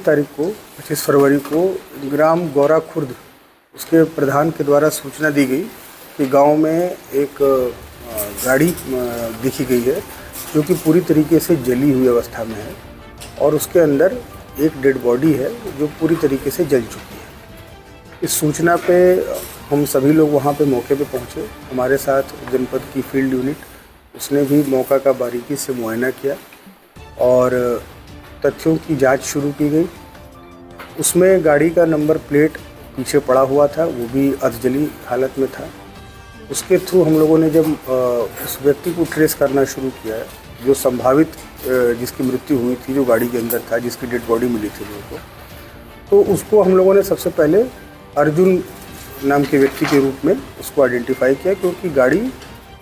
तारीख को 25 फरवरी को ग्राम गौरा खुर्द उसके प्रधान के द्वारा सूचना दी गई कि गांव में एक गाड़ी दिखी गई है जो कि पूरी तरीके से जली हुई अवस्था में है और उसके अंदर एक डेड बॉडी है जो पूरी तरीके से जल चुकी है। इस सूचना पे हम सभी लोग वहाँ पे मौके पे पहुँचे। हमारे साथ जनपद की फील्ड यूनिट उसने भी मौका का बारीकी से मुआयना किया और तथ्यों की जांच शुरू की गई। उसमें गाड़ी का नंबर प्लेट पीछे पड़ा हुआ था, वो भी अधजली हालत में था। उसके थ्रू हम लोगों ने जब उस व्यक्ति को ट्रेस करना शुरू किया है जो संभावित जिसकी मृत्यु हुई थी, जो गाड़ी के अंदर था, जिसकी डेड बॉडी मिली थी लोगों को, तो उसको हम लोगों ने सबसे पहले अर्जुन नाम के व्यक्ति के रूप में उसको आइडेंटिफाई किया क्योंकि गाड़ी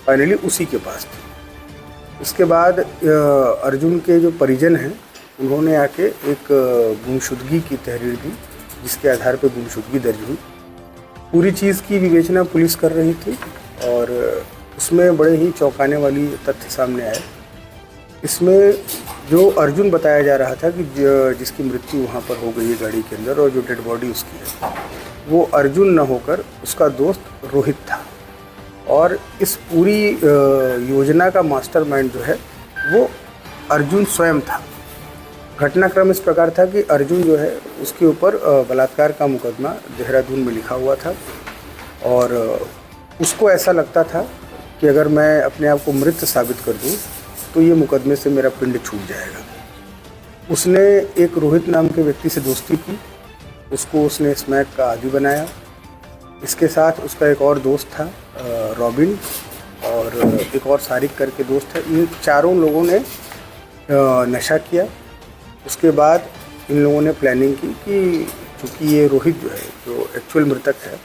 फाइनली उसी के पास थी। इसके बाद अर्जुन के जो परिजन हैं उन्होंने आके एक गुमशुदगी की तहरीर दी जिसके आधार पर गुमशुदगी दर्ज हुई। पूरी चीज़ की विवेचना पुलिस कर रही थी और उसमें बड़े ही चौंकाने वाली तथ्य सामने आए। इसमें जो अर्जुन बताया जा रहा था कि जिसकी मृत्यु वहाँ पर हो गई है गाड़ी के अंदर और जो डेड बॉडी उसकी है, वो अर्जुन न होकर उसका दोस्त रोहित था और इस पूरी योजना का मास्टरमाइंड जो है वो अर्जुन स्वयं था। घटनाक्रम इस प्रकार था कि अर्जुन जो है उसके ऊपर बलात्कार का मुकदमा देहरादून में लिखा हुआ था और उसको ऐसा लगता था कि अगर मैं अपने आप को मृत साबित कर दूं तो ये मुकदमे से मेरा पिंड छूट जाएगा। उसने एक रोहित नाम के व्यक्ति से दोस्ती की, उसको उसने स्मैक का आदी बनाया। इसके साथ उसका एक और दोस्त था रॉबिन और एक और सारिक करके दोस्त है। इन चारों लोगों ने नशा किया। उसके बाद इन लोगों ने प्लानिंग की कि चूँकि ये रोहित जो है जो एक्चुअल मृतक है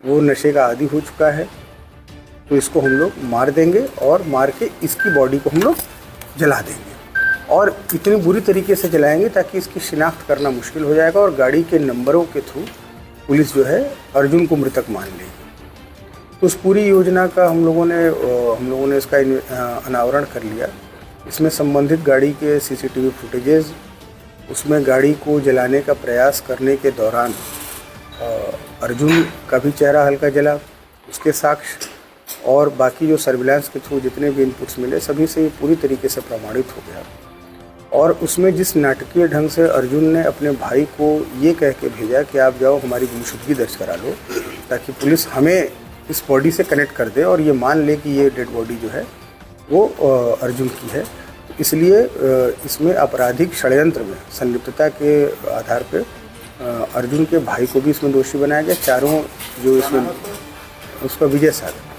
वो नशे का आदी हो चुका है तो इसको हम लोग मार देंगे और मार के इसकी बॉडी को हम लोग जला देंगे और इतनी बुरी तरीके से जलाएंगे ताकि इसकी शिनाख्त करना मुश्किल हो जाएगा और गाड़ी के नंबरों के थ्रू पुलिस जो है अर्जुन को मृतक मान लेगी। तो उस पूरी योजना का हम लोगों ने इसका अनावरण कर लिया। इसमें संबंधित गाड़ी के सीसीटीवी फुटेजेस, उसमें गाड़ी को जलाने का प्रयास करने के दौरान अर्जुन का भी चेहरा हल्का जला, उसके साक्ष्य और बाकी जो सर्विलांस के थ्रू जितने भी इनपुट्स मिले सभी से पूरी तरीके से प्रमाणित हो गया। और उसमें जिस नाटकीय ढंग से अर्जुन ने अपने भाई को ये कह के भेजा कि आप जाओ हमारी गुमशुदगी दर्ज करा लो ताकि पुलिस हमें इस बॉडी से कनेक्ट कर दे और ये मान ले कि ये डेड बॉडी जो है वो अर्जुन की है। तो इसलिए इसमें आपराधिक षड्यंत्र में संलिप्तता के आधार पे अर्जुन के भाई को भी इसमें दोषी बनाया गया। चारों जो इसमें उसका विजय सागर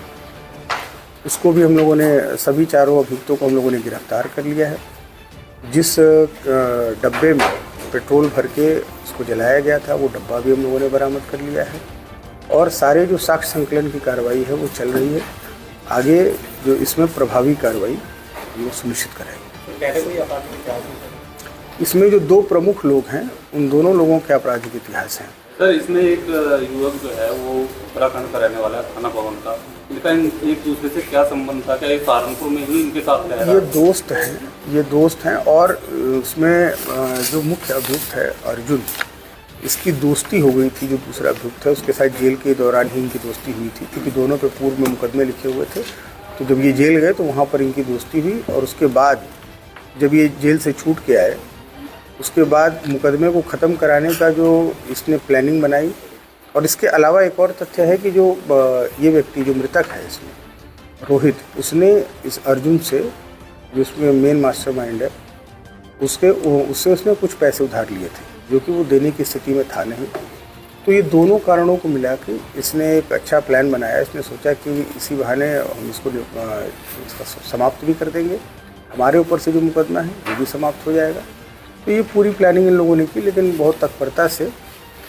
उसको भी हम लोगों ने सभी चारों अभियुक्तों को हम लोगों ने गिरफ्तार कर लिया है। जिस डब्बे में पेट्रोल भर के उसको जलाया गया था वो डब्बा भी हम लोगों ने बरामद कर लिया है और सारे जो साक्ष्य संकलन की कार्रवाई है वो चल रही है। आगे जो इसमें प्रभावी कार्रवाई हम लोग सुनिश्चित करेंगे। इसमें जो दो प्रमुख लोग हैं उन दोनों लोगों के आपराधिक इतिहास हैं। सर, इसमें एक युवक जो है वो उत्तराखंड का रहने वाला है, थाना भवन का। इनका एक दूसरे से क्या संबंध था? क्या ये सहारनपुर में ही इनके साथ रह रहा? ये दोस्त हैं और उसमें जो मुख्य अभियुक्त है अर्जुन, इसकी दोस्ती हो गई थी। जो दूसरा अभियुक्त है उसके साथ जेल के दौरान ही इनकी दोस्ती हुई थी क्योंकि दोनों पे पूर्व में मुकदमे लिखे हुए थे। तो जब ये जेल गए तो वहाँ पर इनकी दोस्ती हुई और उसके बाद जब ये जेल से छूट के आए उसके बाद मुकदमे को ख़त्म कराने का जो इसने प्लानिंग बनाई। और इसके अलावा एक और तथ्य है कि जो ये व्यक्ति जो मृतक है इसमें रोहित, उसने इस अर्जुन से जो इसमें मेन मास्टरमाइंड है उससे उसने कुछ पैसे उधार लिए थे जो कि वो देने की स्थिति में था नहीं। तो ये दोनों कारणों को मिला के इसने एक अच्छा प्लान बनाया। इसने सोचा कि इसी बहाने हम इसको समाप्त भी कर देंगे, हमारे ऊपर से जो मुकदमा है वो भी समाप्त हो जाएगा। तो ये पूरी प्लानिंग इन लोगों ने की, लेकिन बहुत तत्परता से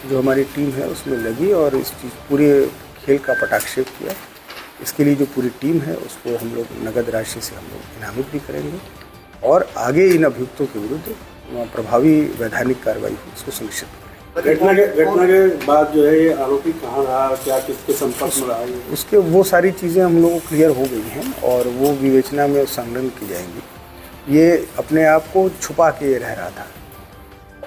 जो हमारी टीम है उसमें लगी और इस पूरे खेल का पटाक्षेप किया। इसके लिए जो पूरी टीम है उसको हम लोग नगद राशि से हम लोग इनामित भी करेंगे और आगे इन अभियुक्तों के विरुद्ध प्रभावी वैधानिक कार्रवाई हो उसको सुनिश्चित करेंगे। घटना के बाद जो है ये आरोपी कहाँ रहा, क्या किसके संपर्क में रहा, उसके वो सारी चीज़ें हम लोगों को क्लियर हो गई हैं और वो विवेचना में संलग्न की जाएंगी। ये अपने आप को छुपा के रह रहा था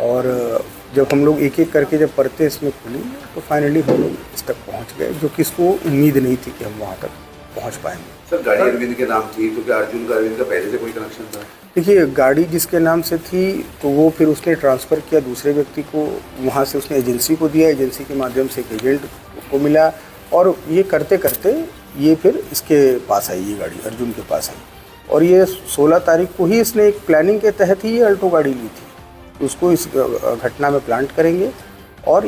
और जब हम लोग एक एक करके जब परतें इसमें खुली तो फाइनली हम लोग इस तक पहुंच गए, जो कि इसको उम्मीद नहीं थी कि हम वहां तक पहुंच पाएंगे। सर गाड़ी अरविंद के नाम थी तो क्या अर्जुन का अरविंद का पहले से कोई कनेक्शन था? देखिए, गाड़ी जिसके नाम से थी तो वो फिर उसने ट्रांसफ़र किया दूसरे व्यक्ति को, वहाँ से उसने एजेंसी को दिया, एजेंसी के माध्यम से एक एजेंट को मिला, और ये करते करते ये फिर इसके पास आई, ये गाड़ी अर्जुन के पास आई। और ये 16 तारीख को ही इसने एक प्लानिंग के तहत ही ये अल्टो गाड़ी ली थी, उसको इस घटना में प्लांट करेंगे और